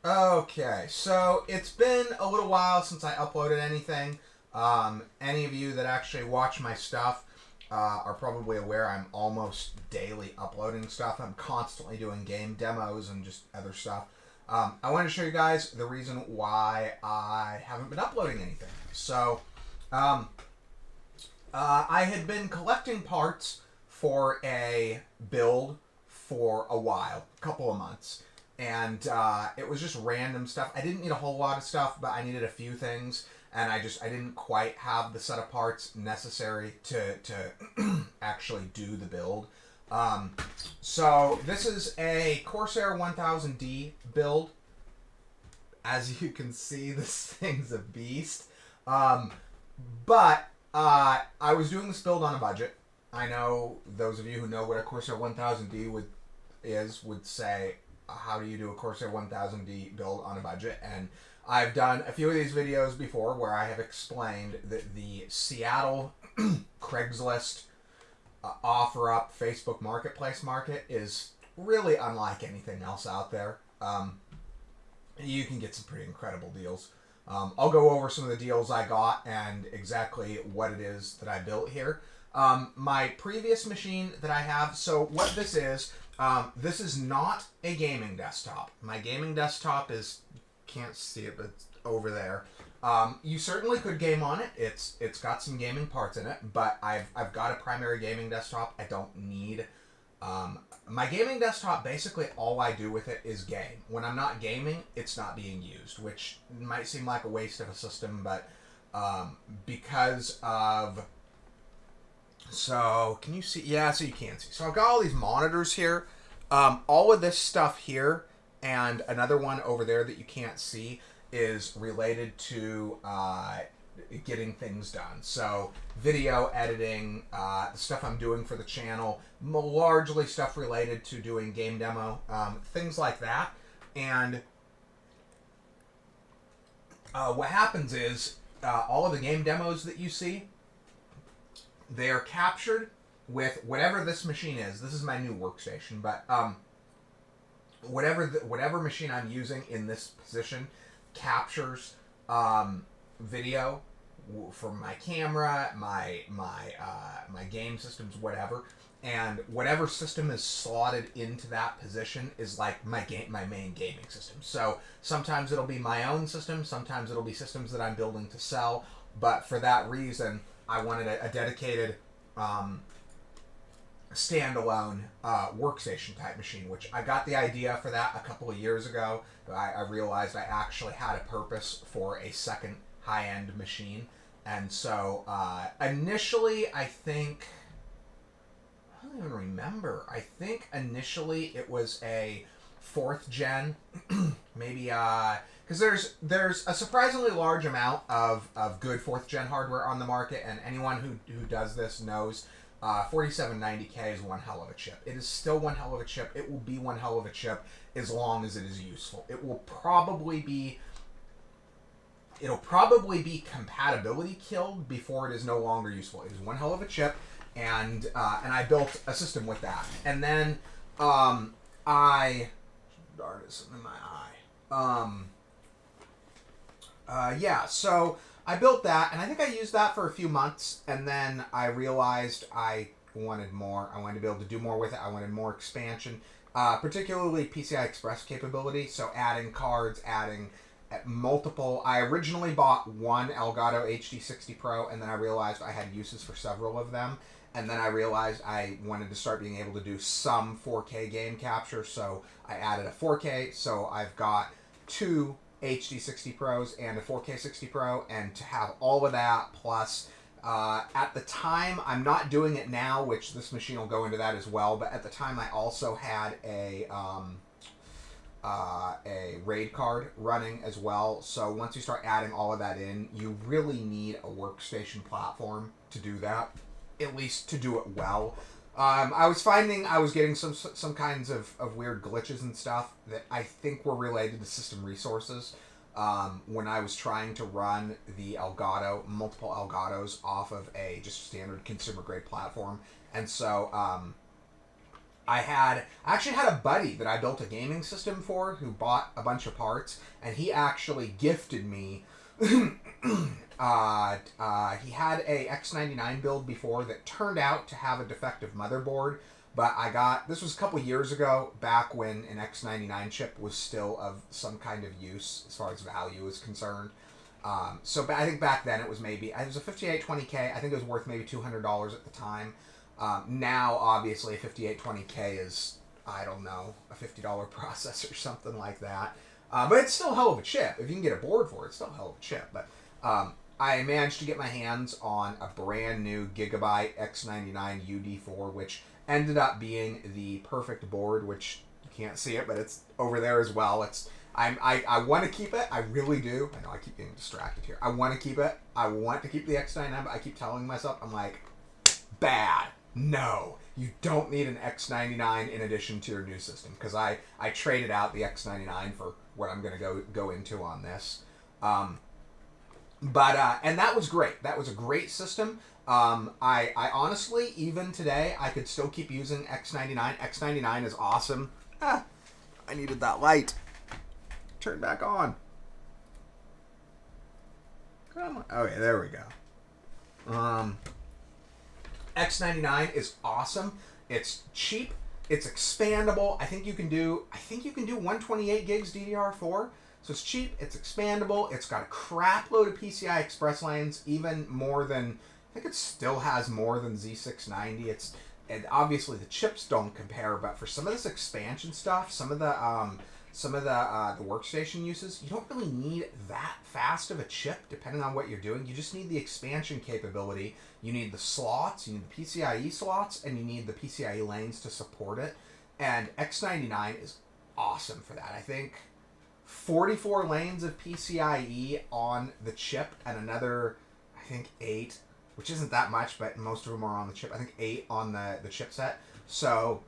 Okay, so it's been a little while since I uploaded anything. Any of you that actually watch my stuff are probably aware I'm almost daily uploading stuff. I'm constantly doing game demos and just other stuff. I want to show you guys the reason why I haven't been uploading anything. So, I had been collecting parts for a build for a while, a couple of months. And it was just random stuff. I didn't need a whole lot of stuff, but I needed a few things. And I didn't quite have the set of parts necessary to actually do the build. So this is a Corsair 1000D build. As you can see, this thing's a beast. But I was doing this build on a budget. I know those of you who know what a Corsair 1000D would say, how do you do a Corsair 1000D build on a budget? And I've done a few of these videos before where I have explained that the Seattle Craigslist OfferUp Facebook Marketplace market is really unlike anything else out there. You can get some pretty incredible deals. I'll go over some of the deals I got and exactly what it is that I built here. My previous machine that I have, so what this is not a gaming desktop. My gaming desktop is, can't see it, but it's over there. You certainly could game on it. It's got some gaming parts in it, but I've got a primary gaming desktop. I don't need my gaming desktop. Basically, all I do with it is game. When I'm not gaming, it's not being used, which might seem like a waste of a system, but because of. So, can you see? Yeah, so you can see. So, I've got all these monitors here. All of this stuff here and another one over there that you can't see is related to getting things done. So, video editing, the stuff I'm doing for the channel, largely stuff related to doing game demo, things like that. And what happens is all of the game demos that you see, they are captured with whatever this machine is. This is my new workstation, but whatever machine I'm using in this position captures video from my camera, my game systems, whatever, and whatever system is slotted into that position is like my main gaming system. So sometimes it'll be my own system, sometimes it'll be systems that I'm building to sell, but for that reason, I wanted a dedicated standalone workstation type machine, which I got the idea for that a couple of years ago. I realized I actually had a purpose for a second high-end machine. And so initially, I don't even remember. I think initially it was a 4th gen, maybe, because there's a surprisingly large amount of good 4th gen hardware on the market, and anyone who does this knows 4790K is one hell of a chip. It is still one hell of a chip. It will be one hell of a chip as long as it is useful. It'll probably be compatibility killed before it is no longer useful. It is one hell of a chip, and I built a system with that. And then darn it, something in my eye. Yeah, so I built that, and I think I used that for a few months, and then I realized I wanted more. I wanted to be able to do more with it. I wanted more expansion, particularly PCI Express capability, so adding cards, adding multiple. I originally bought one Elgato HD60 Pro, and then I realized I had uses for several of them, and then I realized I wanted to start being able to do some 4K game capture, so I added a 4K, so I've got two HD60 Pros and a 4K 60 Pro, and to have all of that plus at the time, I'm not doing it now, which this machine will go into that as well, but at the time I also had a RAID card running as well. So once you start adding all of that in, you really need a workstation platform to do that, at least to do it well. I was finding I was getting some kinds of weird glitches and stuff that I think were related to system resources when I was trying to run the Elgato, multiple Elgatos off of a just standard consumer grade platform. And so I actually had a buddy that I built a gaming system for who bought a bunch of parts, and he actually gifted me. He had a X99 build before that turned out to have a defective motherboard, but this was a couple years ago, back when an X99 chip was still of some kind of use as far as value is concerned. So I think back then it was a 5820K. I think it was worth maybe $200 at the time. Now, obviously, a 5820K is, I don't know, a $50 processor or something like that. But it's still a hell of a chip. If you can get a board for it, it's still a hell of a chip. But I managed to get my hands on a brand new Gigabyte X99 UD4, which ended up being the perfect board, which you can't see it, but it's over there as well. I want to keep it. I really do. I know I keep getting distracted here. I want to keep it. I want to keep the X99, but I keep telling myself, I'm like, bad. No, you don't need an X99 in addition to your new system, because I traded out the X99 for what I'm going to go into on this. And that was great. That was a great system. I honestly, even today, I could still keep using X99. X99 is awesome. I needed that light. Turn back on. Come on. Okay, there we go. X99 is awesome. It's cheap. It's expandable. I think you can do 128 gigs DDR4. So it's cheap. It's expandable. It's got a crap load of PCI Express lanes, even more than, I think it still has more than Z690. And obviously the chips don't compare, but for some of this expansion stuff, some of the workstation uses, you don't really need that fast of a chip, depending on what you're doing. You just need the expansion capability. You need the slots, you need the PCIe slots, and you need the PCIe lanes to support it. And X99 is awesome for that. I think 44 lanes of PCIe on the chip, and another, I think 8, which isn't that much, but most of them are on the chip. I think 8 on the chipset. So,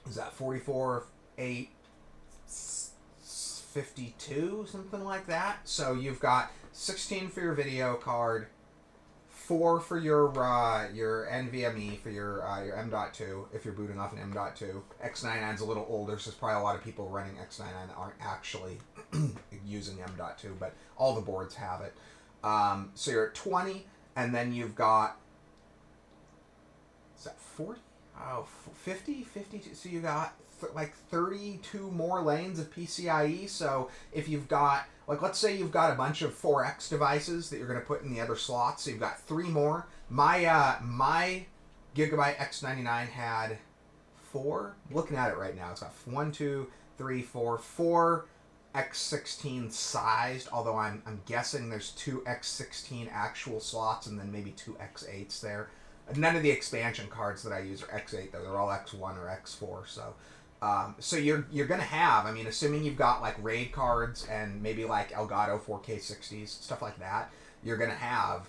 is that 44, 8, 52, something like that? So you've got 16 for your video card, 4 for your NVMe for your M.2 if you're booting off an M.2. X99's a little older, so there's probably a lot of people running X99 that aren't actually using M.2, but all the boards have it. So you're at 20, and then you've got, is that 40? Oh, 50? 52. So you got like 32 more lanes of PCIe. So if you've got, like, let's say you've got a bunch of 4X devices that you're going to put in the other slots. So you've got 3 more. My Gigabyte X99 had 4. I'm looking at it right now. It's got 1, 2, 3, 4 X16 sized, although I'm guessing there's 2 X16 actual slots and then maybe 2 X8s there. None of the expansion cards that I use are X8 though. They're all X1 or X4. So you're gonna have, I mean, assuming you've got like RAID cards and maybe like Elgato 4K60s, stuff like that, you're gonna have,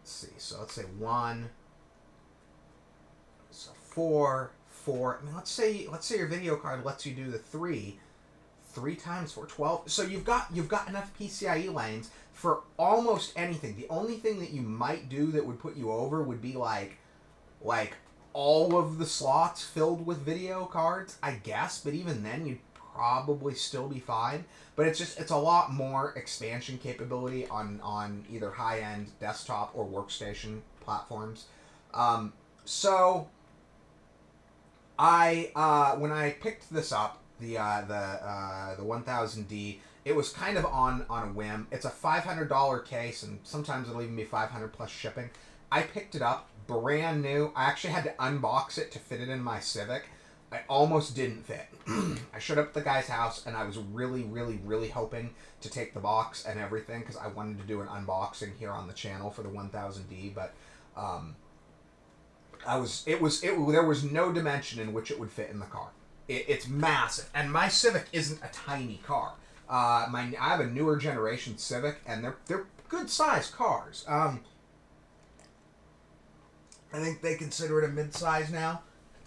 let's see, so let's say 1, so 4, I mean, let's say your video card lets you do the 3 times 4, 12. So you've got enough PCIe lanes for almost anything. The only thing that you might do that would put you over would be like all of the slots filled with video cards, I guess. But even then, you'd probably still be fine. But it's a lot more expansion capability on either high-end desktop or workstation platforms. So when I picked this up, the 1000D, it was kind of on a whim. It's a $500 case, and sometimes it'll even be $500 plus shipping. I picked it up brand new. I actually had to unbox it to fit it in my Civic. I almost didn't fit. I showed up at the guy's house, and I was really, really, really hoping to take the box and everything, because I wanted to do an unboxing here on the channel for the 1000D, but there was no dimension in which it would fit in the car. It's massive, and my Civic isn't a tiny car. I have a newer generation Civic, and they're good sized cars. I think they consider it a mid-size now,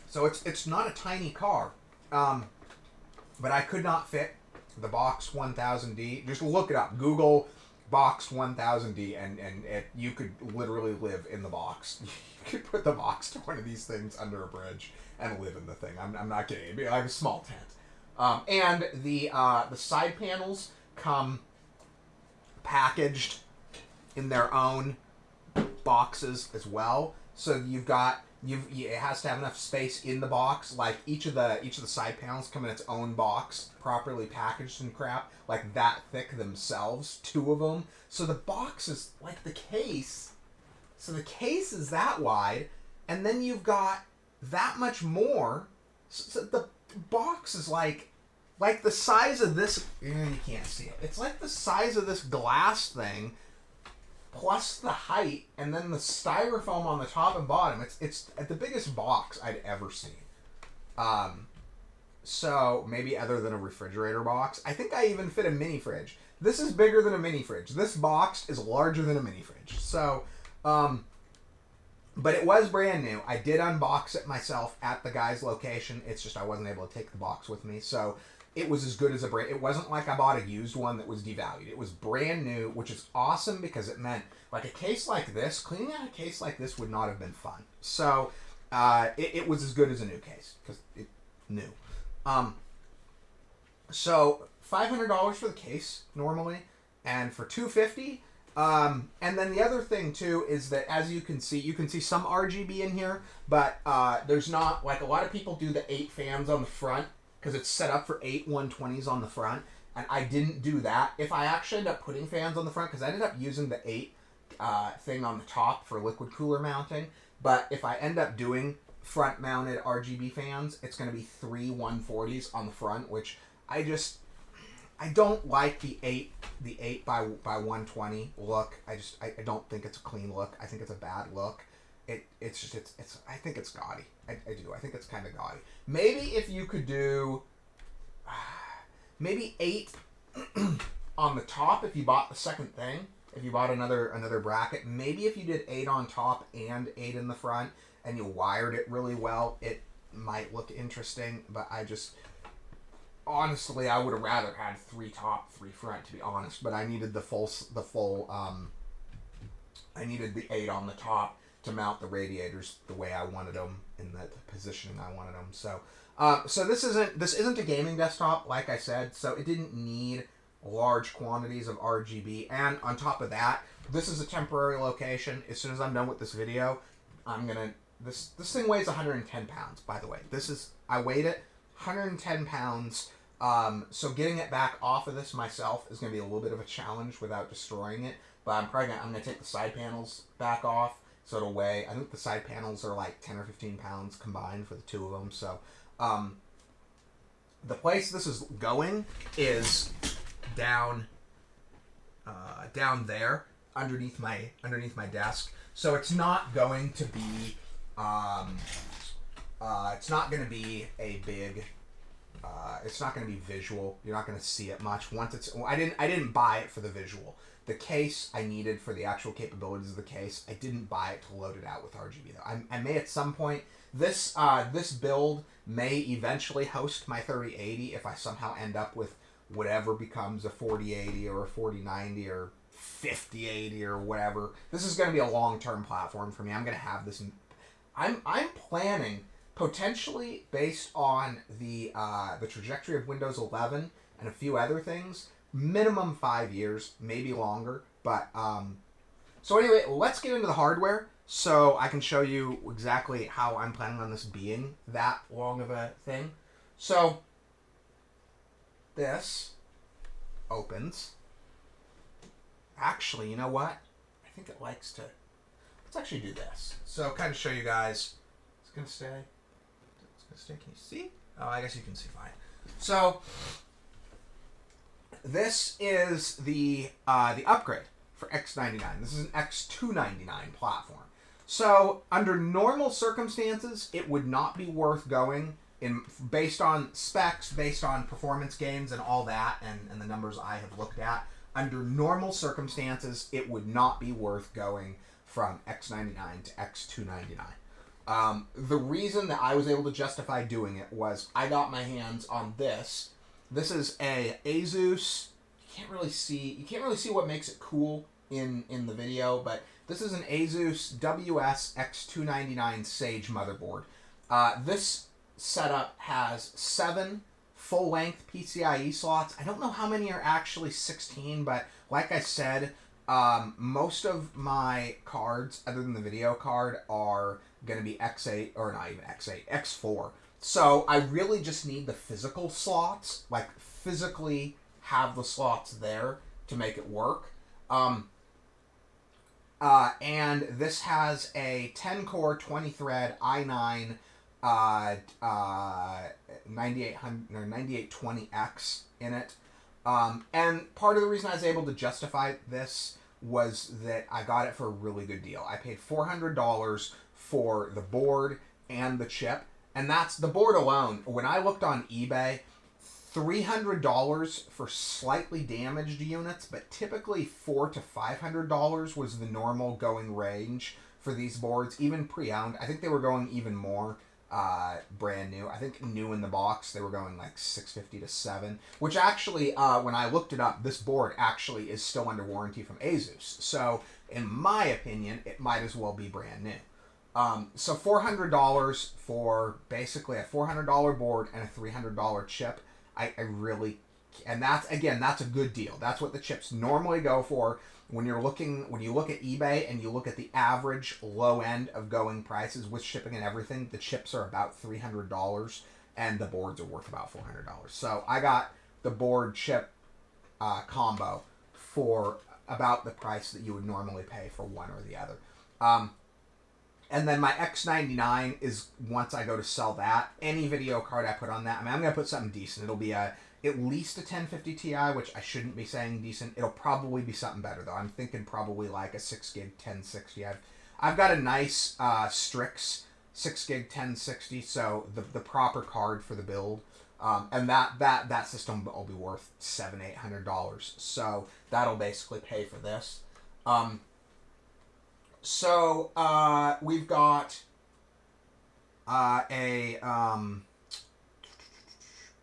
so it's not a tiny car. But I could not fit the box 1000D. Just look it up. Google boxed 1000D, and you could literally live in the box. You could put the box to one of these things under a bridge and live in the thing. I'm not kidding. It'd be like a small tent. And the side panels come packaged in their own boxes as well. So you've got it has to have enough space in the box. Like each of the side panels come in its own box, properly packaged and crap, like that thick themselves, 2 of them. So the box is like the case. So the case is that wide, and then you've got that much more. So the box is like the size of this. You can't see it. It's like the size of this glass thing, plus the height, and then the styrofoam on the top and bottom. It's the biggest box I'd ever seen. So maybe other than a refrigerator box. I think I even fit a mini fridge. This is bigger than a mini fridge. This box is larger than a mini fridge. So, but it was brand new. I did unbox it myself at the guy's location. It's just I wasn't able to take the box with me. So it was as good as a brand. It wasn't like I bought a used one that was devalued. It was brand new, which is awesome because it meant like a case like this, cleaning out a case like this would not have been fun. So it was as good as a new case because it new. So $500 for the case normally, and for $250. And then the other thing too is that as you can see some RGB in here, but there's not, like a lot of people do the 8 fans on the front because it's set up for 8 120s on the front, and I didn't do that. If I actually end up putting fans on the front, because I ended up using the 8 thing on the top for liquid cooler mounting, but if I end up doing front mounted RGB fans, it's going to be 3 140s on the front, which I don't like the 8 by 120 look. I don't think it's a clean look. I think it's a bad look. It's I think it's gaudy. I do. I think it's kind of gaudy. Maybe if you could do maybe 8 on the top if you bought the second thing. If you bought another bracket, maybe if you did 8 on top and 8 in the front and you wired it really well, it might look interesting, but honestly, I would have rather had 3 top, 3 front, to be honest. But I needed the full. I needed the 8 on the top to mount the radiators the way I wanted them in the positioning I wanted them. So, so this isn't a gaming desktop, like I said. So it didn't need large quantities of RGB. And on top of that, this is a temporary location. As soon as I'm done with this video, I'm gonna. This thing weighs 110 pounds. By the way, I weighed it 110 pounds. So getting it back off of this myself is going to be a little bit of a challenge without destroying it. But I'm going to take the side panels back off, so it'll weigh. I think the side panels are like 10 or 15 pounds combined for the 2 of them. So the place this is going is down there underneath my desk. So it's not going to be it's not going to be a big. It's not going to be visual. You're not going to see it much. Once it's, I didn't buy it for the visual. The case I needed for the actual capabilities of the case. I didn't buy it to load it out with RGB though. I may at some point. This build may eventually host my 3080 if I somehow end up with whatever becomes a 4080 or a 4090 or 5080 or whatever. This is going to be a long-term platform for me. I'm going to have this. I'm planning. Potentially, based on the trajectory of Windows 11 and a few other things, minimum 5 years, maybe longer. But so anyway, let's get into the hardware so I can show you exactly how I'm planning on this being that long of a thing. So this opens. Actually, you know what? I think it likes to. Let's actually do this. So kind of show you guys. It's gonna stay. Can you see? Oh, I guess you can see fine. So this is the upgrade for X99. This is an X299 platform. So under normal circumstances, it would not be worth going based on specs, based on performance gains and all that, and the numbers I have looked at. Under normal circumstances, it would not be worth going from X99 to X299. The reason that I was able to justify doing it was I got my hands on this. This is a ASUS. You can't really see what makes it cool in the video, but this is an ASUS WS X299 Sage motherboard. This setup has 7 full-length PCIe slots. I don't know how many are actually 16, but like I said, most of my cards, other than the video card, are going to be X8, or not even X8, X4. So I really just need the physical slots, like physically have the slots there to make it work. And this has a 10-core, 20-thread i9 9800 or 9820X in it. And part of the reason I was able to justify this was that I got it for a really good deal. I paid $400 for the board and the chip, and that's the board alone. When I looked on eBay, $300 for slightly damaged units, but typically $400 to $500 was the normal going range for these boards, even pre-owned. I think they were going even more brand new. I think new in the box they were going like $650 to $700, which actually when I looked it up, this board actually is still under warranty from ASUS. So in my opinion, it might as well be brand new. So $400 for basically a $400 board and a $300 chip. I really, and that's a good deal. That's what the chips normally go for. When you look at eBay and you look at the average low end of going prices with shipping and everything, the chips are about $300 and the boards are worth about $400. So I got the board chip combo for about the price that you would normally pay for one or the other. And then my X99 is, once I go to sell that, any video card I put on that, I mean, I'm going to put something decent. It'll be at least a 1050 Ti, which I shouldn't be saying decent. It'll probably be something better, though. I'm thinking probably like a 6 gig 1060. I've got a nice Strix 6 gig 1060, so the proper card for the build. And that system will be worth $700-800. So that'll basically pay for this. So we've got a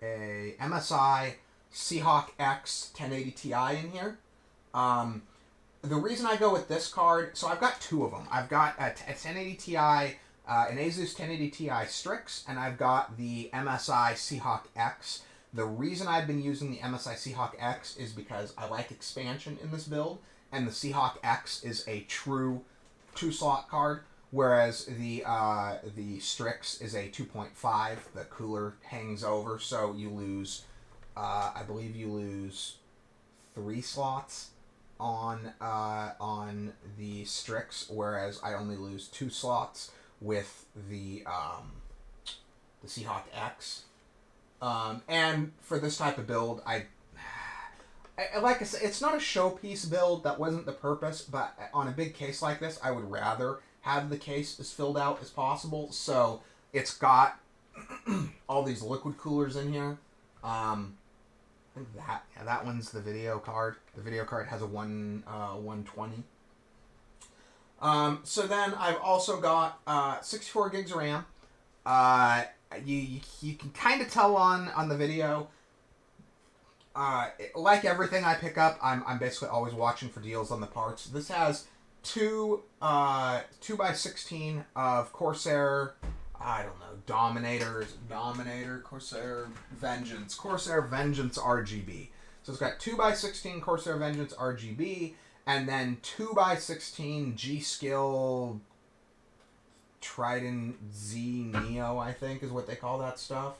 MSI Seahawk X 1080 Ti in here. The reason I go with this card, so I've got two of them. I've got a 1080 Ti, an ASUS 1080 Ti Strix, and I've got the MSI Seahawk X. The reason I've been using the MSI Seahawk X is because I like expansion in this build, and the Seahawk X is a true 2-slot card, whereas the Strix is a 2.5. The cooler hangs over, so you lose, I believe you lose 3 slots on the Strix, whereas I only lose 2 slots with the Seahawk X. And for this type of build, I like I said, it's not a showpiece build. That wasn't the purpose, but on a big case like this, I would rather have the case as filled out as possible. So it's got all these liquid coolers in here. I think that one's the video card. The video card has a 120. So then I've also got 64 gigs of RAM. You can kind of tell on the video. Like everything I pick up, I'm basically always watching for deals on the parts. This has 2 2x16 of Corsair, I don't know, Dominator, Corsair Vengeance RGB. So it's got 2x16 Corsair Vengeance RGB, and then 2x16 G-Skill Trident Z Neo, I think is what they call that stuff.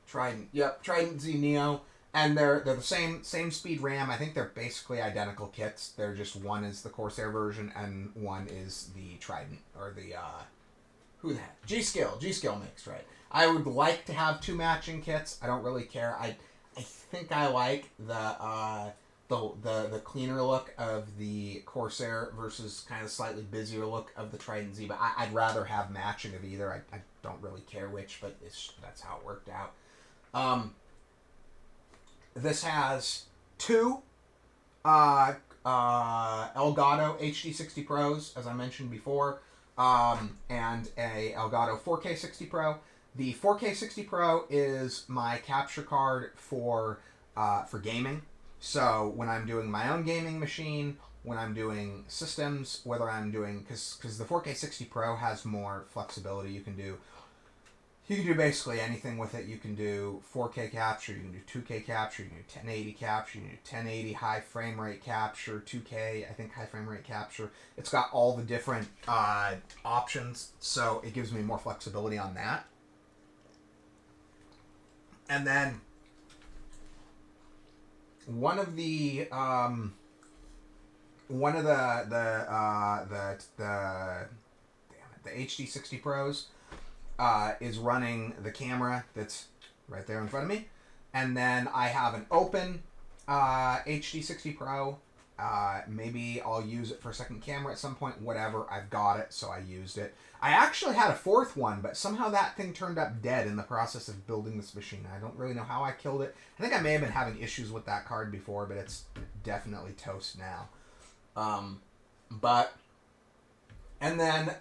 Trident Z Neo. And they're the same speed RAM. I think they're basically identical kits. They're just, one is the Corsair version and one is the Trident, or the who the heck? G-Skill mixed, right? I would like to have 2 matching kits. I don't really care. I think I like the cleaner look of the Corsair versus kind of slightly busier look of the Trident Z, but I'd rather have matching of either. I don't really care which, but that's how it worked out. This has 2 Elgato HD60 Pros, as I mentioned before, and a Elgato 4K 60 Pro. The 4K 60 Pro is my capture card for gaming. So when I'm doing my own gaming machine, when I'm doing systems, whether I'm doing, because the 4K 60 Pro has more flexibility. You can do basically anything with it. You can do 4K capture, you can do 2K capture, you can do 1080 capture, you can do 1080 high frame rate capture, 2K, I think high frame rate capture. It's got all the different options, so it gives me more flexibility on that. And then one of the HD 60 Pros is running the camera that's right there in front of me, and then I have an open HD 60 Pro. Maybe I'll use it for a second camera at some point. Whatever, I've got it, so I used it. I actually had a fourth one, but somehow that thing turned up dead in the process of building this machine. I don't really know how I killed it. I think I may have been having issues with that card before, but it's definitely toast now. And then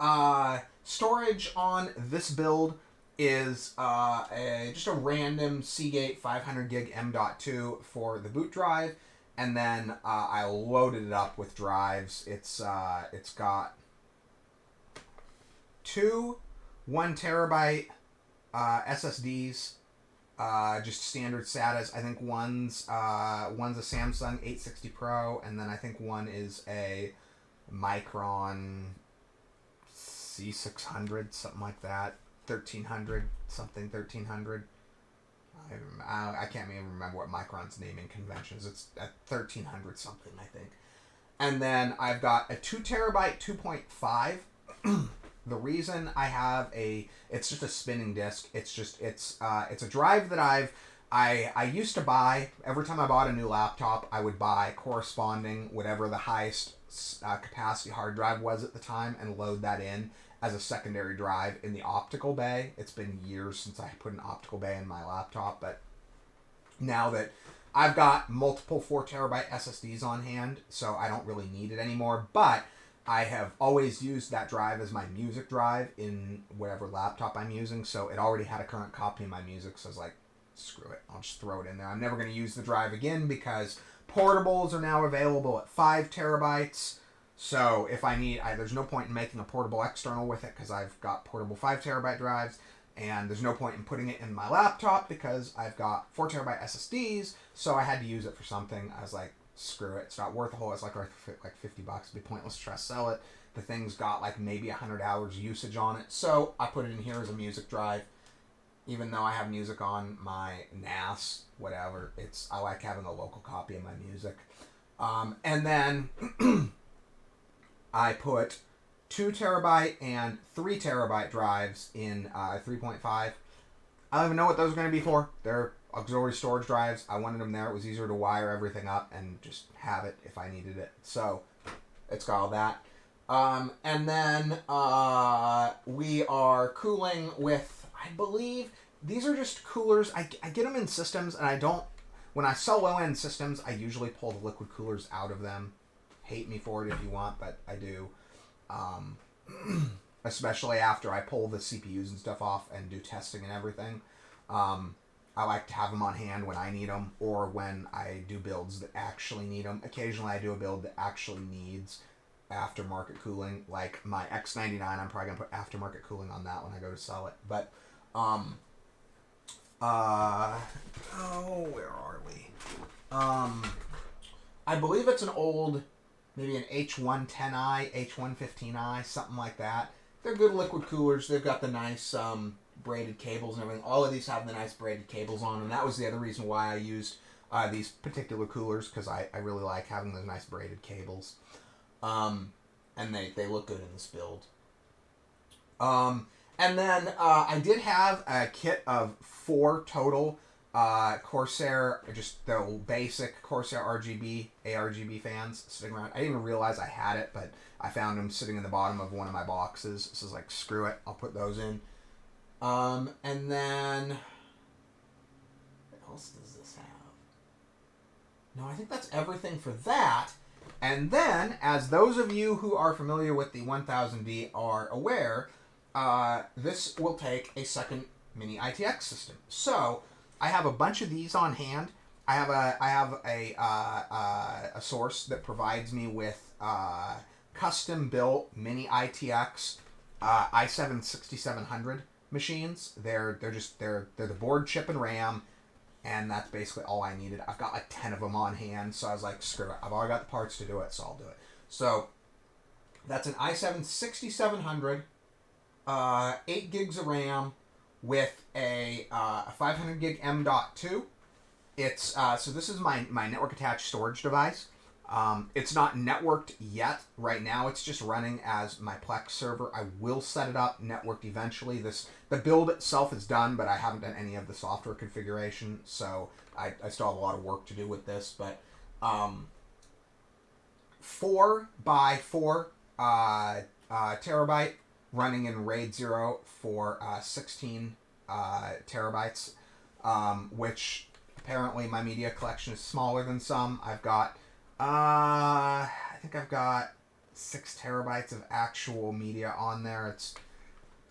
storage on this build is just a random Seagate 500 gig M.2 for the boot drive, and then I loaded it up with drives. It's got two 1 terabyte SSDs, just standard SATAs. I think one's a Samsung 860 Pro, and then I think one is a Micron C600, something like that. 1300. I can't even remember what Micron's naming conventions. It's at 1300 something, I think. And then I've got a 2 terabyte 2.5. The reason I have it's just a spinning disk. It's a drive that I used to buy. Every time I bought a new laptop, I would buy corresponding whatever the highest capacity hard drive was at the time and load that in as a secondary drive in the optical bay. It's been years since I put an optical bay in my laptop, but now that I've got multiple 4 terabyte SSDs on hand, so I don't really need it anymore, but I have always used that drive as my music drive in whatever laptop I'm using, so it already had a current copy of my music, so I was like, screw it, I'll just throw it in there. I'm never going to use the drive again because portables are now available at 5 terabytes, so if I need, there's no point in making a portable external with it because I've got portable 5 terabyte drives, and there's no point in putting it in my laptop because I've got 4 terabyte SSDs, so I had to use it for something. I was like, screw it, it's not worth a whole, it's like $50. It'd be pointless to try to sell it. The thing's got like maybe 100 hours usage on it, so I put it in here as a music drive. Even though I have music on my NAS, whatever, I like having a local copy of my music. And then I put 2 terabyte and 3 terabyte drives in 3.5. I don't even know what those are going to be for. They're auxiliary storage drives. I wanted them there. It was easier to wire everything up and just have it if I needed it. So it's got all that. And then we are cooling with, I believe, these are just coolers. I get them in systems, and I don't, when I sell low-end systems, I usually pull the liquid coolers out of them. Hate me for it if you want, but I do. Especially after I pull the CPUs and stuff off and do testing and everything. I like to have them on hand when I need them, or when I do builds that actually need them. Occasionally I do a build that actually needs aftermarket cooling, like my X99. I'm probably going to put aftermarket cooling on that when I go to sell it. But, where are we? I believe it's an old, maybe an H110i, H115i, something like that. They're good liquid coolers. They've got the nice braided cables and everything. All of these have the nice braided cables on, and that was the other reason why I used these particular coolers, because I really like having those nice braided cables. And they look good in this build. And then I did have a kit of 4 total Corsair, just the basic Corsair ARGB fans sitting around. I didn't even realize I had it, but I found them sitting in the bottom of one of my boxes. So I was like, screw it, I'll put those in. And then, what else does this have? No, I think that's everything for that. And then, as those of you who are familiar with the 1000V are aware, this will take a second mini ITX system. So, I have a bunch of these on hand, a source that provides me with custom built mini ITX i7 6700 machines. They're the board, chip, and RAM, and that's basically all I needed. I've got like 10 of them on hand, so I was like, screw it. I've already got the parts to do it, so I'll do it. So that's an i7 6700, 8 gigs of RAM with a 500 gig M.2. It's so this is my network attached storage device. It's not networked yet. Right now, it's just running as my Plex server. I will set it up networked eventually. The build itself is done, but I haven't done any of the software configuration, so I still have a lot of work to do with this. But 4x4 terabyte running in RAID 0 for 16 terabytes, which apparently my media collection is smaller than some. I've got I think I've got 6 terabytes of actual media on there.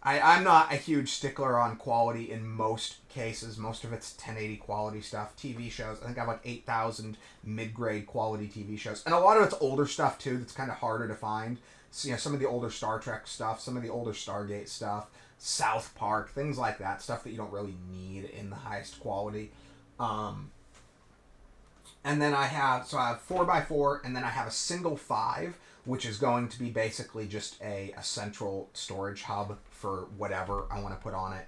I'm not a huge stickler on quality in most cases. Most of it's 1080 quality stuff. TV shows, I think I have like 8,000 mid-grade quality TV shows. And a lot of it's older stuff too that's kind of harder to find. So, you know, some of the older Star Trek stuff, some of the older Stargate stuff, South Park, things like that. Stuff that you don't really need in the highest quality. And then I have 4x4, and then I have a single 5, which is going to be basically just a central storage hub for whatever I want to put on it.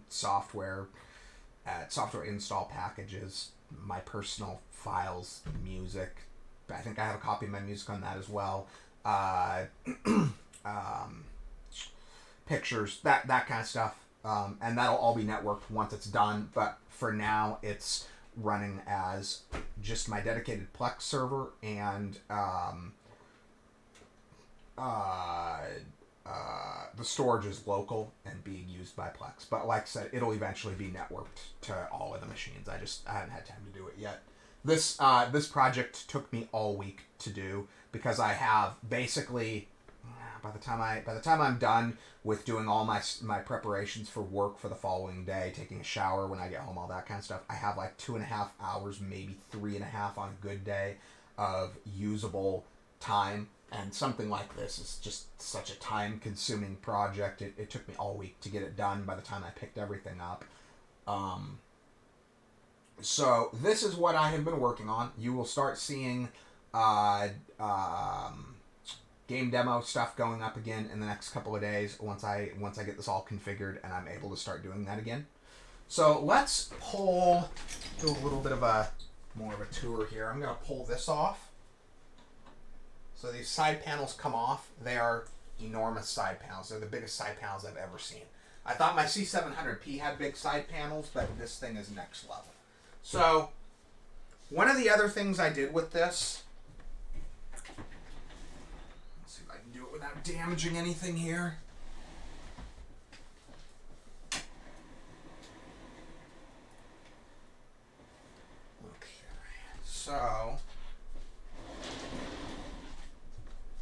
Software install packages, my personal files, music. I think I have a copy of my music on that as well. Pictures, that kind of stuff. And that'll all be networked once it's done. But for now, it's running as just my dedicated Plex server, and the storage is local and being used by Plex. But like I said, it'll eventually be networked to all of the machines. I haven't had time to do it yet. This project took me all week to do because I have basically, by the time I'm done with doing all my preparations for work for the following day, taking a shower when I get home, all that kind of stuff, I have like 2.5 hours, maybe 3.5 on a good day of usable time. And something like this is just such a time-consuming project. It took me all week to get it done by the time I picked everything up. So this is what I have been working on. You will start seeing game demo stuff going up again in the next couple of days once I get this all configured and I'm able to start doing that again. So let's do a little bit of more of a tour here. I'm going to pull this off. So these side panels come off. They are enormous side panels. They're the biggest side panels I've ever seen. I thought my C700P had big side panels, but this thing is next level. So one of the other things I did with this, let's see if I can do it without damaging anything here. Okay, so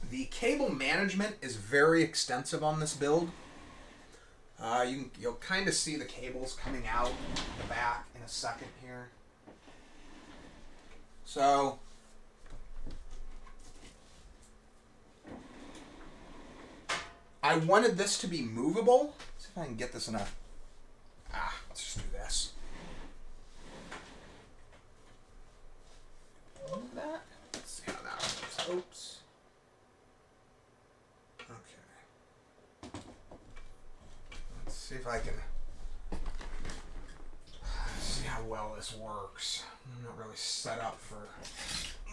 the cable management is very extensive on this build. You'll kind of see the cables coming out the back in a second here. So I wanted this to be movable. Let's see if I can get this in a... let's just do this. Like that. Let's see how that works. Oops. See if I can see how well this works. I'm not really set up for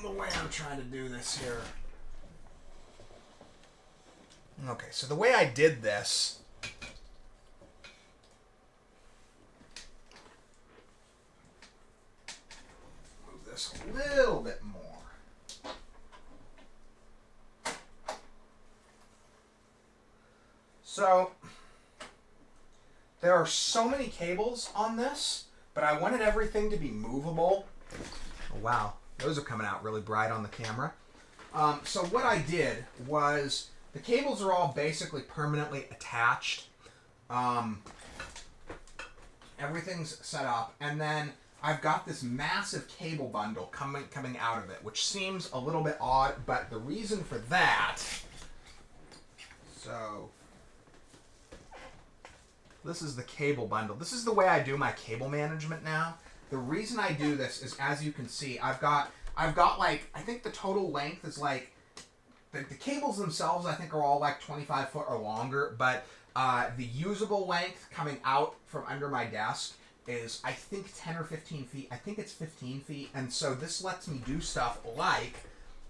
the way I'm trying to do this here. Okay, so the way I did this, move this a little bit more. So there are so many cables on this, but I wanted everything to be movable. Oh, wow, those are coming out really bright on the camera. So what I did was, the cables are all basically permanently attached. Everything's set up, and then I've got this massive cable bundle coming out of it, which seems a little bit odd, but the reason for that, so this is the cable bundle. This is the way I do my cable management now. The reason I do this is, as you can see, I've got like, I think the total length is like, the cables themselves I think are all like 25 foot or longer, but the usable length coming out from under my desk is, I think, 10 or 15 feet. I think it's 15 feet. And so this lets me do stuff like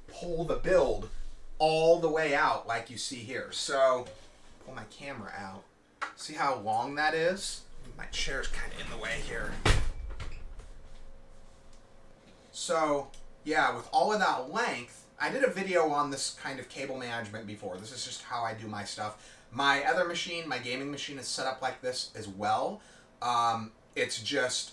pull the build all the way out like you see here. So pull my camera out. See how long that is? My chair's kind of in the way here. So yeah, with all of that length, I did a video on this kind of cable management before. This is just how I do my stuff. My other machine, my gaming machine, is set up like this as well. It's just,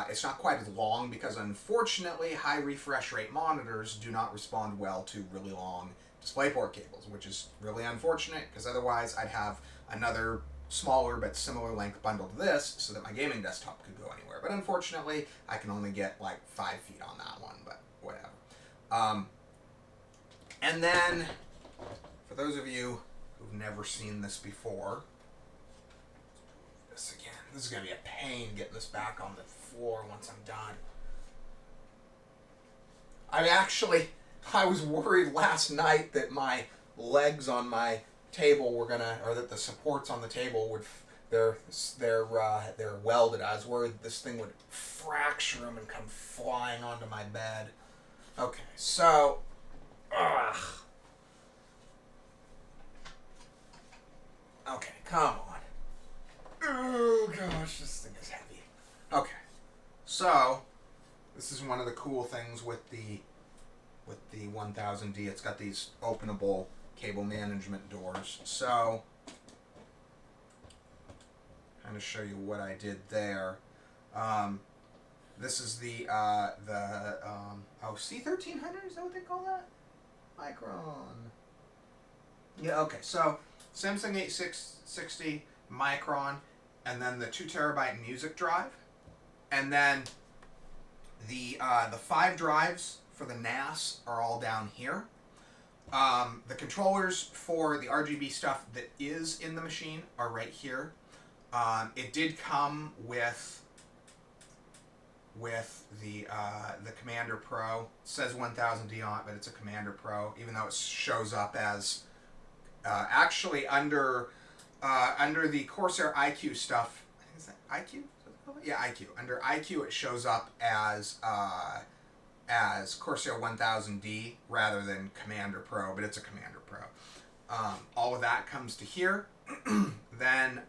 it's not quite as long because, unfortunately, high refresh rate monitors do not respond well to really long DisplayPort cables, which is really unfortunate because otherwise I'd have another smaller but similar length bundle to this so that my gaming desktop could go anywhere. But unfortunately, I can only get like 5 feet on that one, but whatever. And then, for those of you who've never seen this before, this again. This is going to be a pain getting this back on the floor once I'm done. I was worried last night that my legs on my table were gonna, or that the supports on the table would, they're welded. I was worried this thing would fracture them and come flying onto my bed. Okay, so, okay, come on. Oh gosh, this thing is heavy. Okay, so this is one of the cool things with the 1000D. It's got these openable cable management doors. So, kind of show you what I did there. This is the C1300. Is that what they call that? Micron. Yeah. Okay. So Samsung 8660 Micron. And then the 2 terabyte music drive, and then the 5 drives for the NAS are all down here. The controllers for the RGB stuff that is in the machine are right here. It did come with the Commander Pro. It says 1000D on it, but it's a Commander Pro, even though it shows up as actually under the Corsair IQ stuff. I think, is that IQ? Yeah, IQ. Under IQ, it shows up as Corsair 1000D rather than Commander Pro, but it's a Commander Pro. All of that comes to here. Then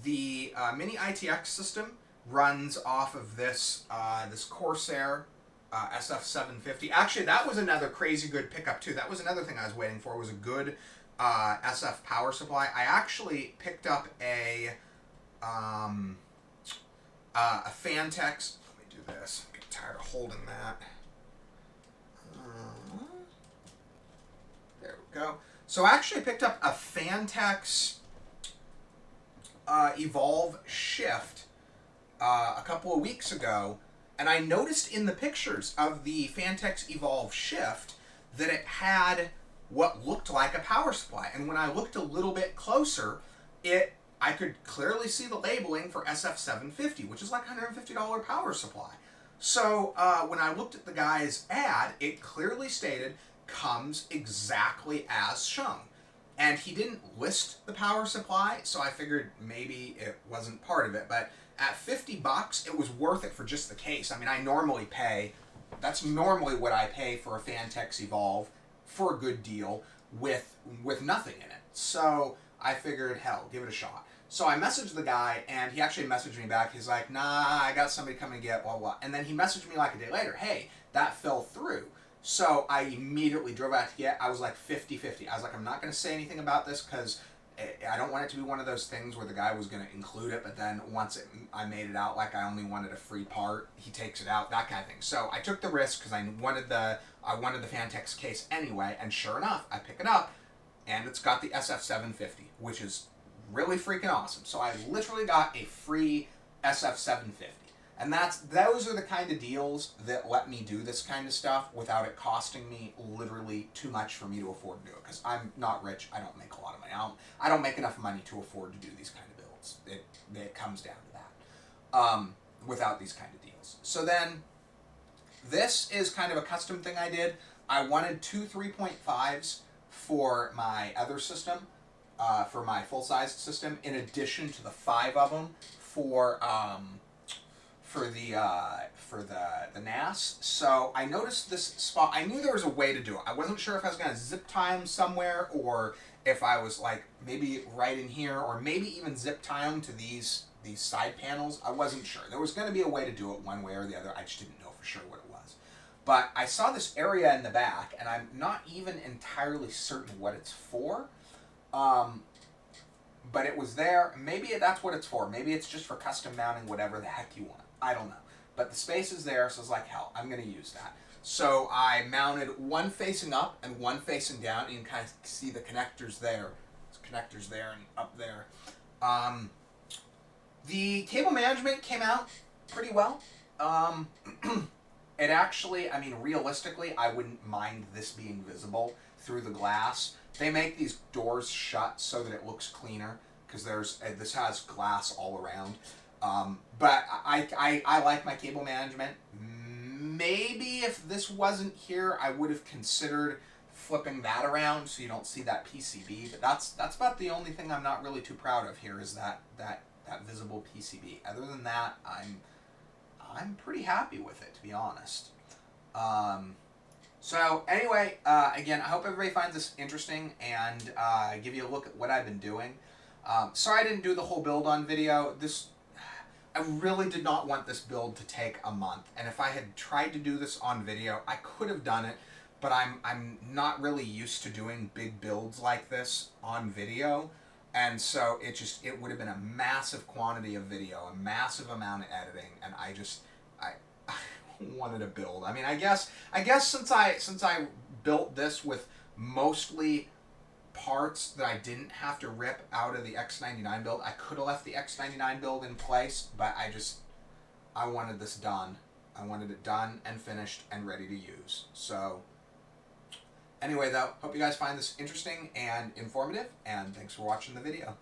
the mini ITX system runs off of this this Corsair SF750. Actually, that was another crazy good pickup too. That was another thing I was waiting for, was a good SF power supply. I actually picked up a Fantex. Let me do this. I'm getting tired of holding that. There we go. So I actually picked up a Fantex Evolve Shift a couple of weeks ago, and I noticed in the pictures of the Fantex Evolve Shift that it had what looked like a power supply. And when I looked a little bit closer, I could clearly see the labeling for SF750, which is like $150 power supply. So when I looked at the guy's ad, it clearly stated, comes exactly as shown. And he didn't list the power supply, so I figured maybe it wasn't part of it. But at $50, it was worth it for just the case. I mean, I normally pay, that's normally what I pay for a Fantex Evolve, for a good deal with nothing in it. So I figured, hell, give it a shot. So I messaged the guy, and he actually messaged me back. He's like, nah, I got somebody coming to get blah, blah. And then he messaged me like a day later, hey, that fell through. So I immediately drove out to get, I was like 50-50. I was like, I'm not going to say anything about this because I don't want it to be one of those things where the guy was going to include it, but then once I made it out like I only wanted a free part, he takes it out, that kind of thing. So I took the risk because I wanted the Fantex case anyway, and sure enough, I pick it up, and it's got the SF750, which is really freaking awesome. So I literally got a free SF750. And those are the kind of deals that let me do this kind of stuff without it costing me literally too much for me to afford to do it. Because I'm not rich. I don't make a lot of money. I don't make enough money to afford to do these kind of builds. It comes down to that. Without these kind of deals. So then, this is kind of a custom thing I did. I wanted two 3.5s for my other system, for my full-sized system, in addition to the 5 of them for the NAS. So I noticed this spot. I knew there was a way to do it. I wasn't sure if I was going to zip tie them somewhere, or if I was like maybe right in here, or maybe even zip tie them to these side panels. I wasn't sure. There was going to be a way to do it one way or the other. I just didn't know for sure what it was. But I saw this area in the back, and I'm not even entirely certain what it's for. But it was there. Maybe that's what it's for. Maybe it's just for custom mounting whatever the heck you want. I don't know. But the space is there, so it's like, hell, I'm going to use that. So I mounted one facing up and one facing down. You can kind of see the connectors there. There's connectors there and up there. The cable management came out pretty well. It actually, I mean, realistically, I wouldn't mind this being visible through the glass. They make these doors shut so that it looks cleaner, because this has glass all around. But I like my cable management. Maybe if this wasn't here, I would have considered flipping that around so you don't see that PCB. But that's about the only thing I'm not really too proud of here, is that visible PCB. Other than that, I'm pretty happy with it, to be honest. So anyway, again, I hope everybody finds this interesting, and give you a look at what I've been doing. Sorry I didn't do the whole build on video. I really did not want this build to take a month, and if I had tried to do this on video, I could have done it, but I'm not really used to doing big builds like this on video, and so it would have been a massive quantity of video, a massive amount of editing, and I wanted to build. I mean, I guess since I built this with mostly parts that I didn't have to rip out of the X99 build, I could have left the X99 build in place, but I wanted this done. I wanted it done and finished and ready to use. So anyway, though, hope you guys find this interesting and informative, and thanks for watching the video.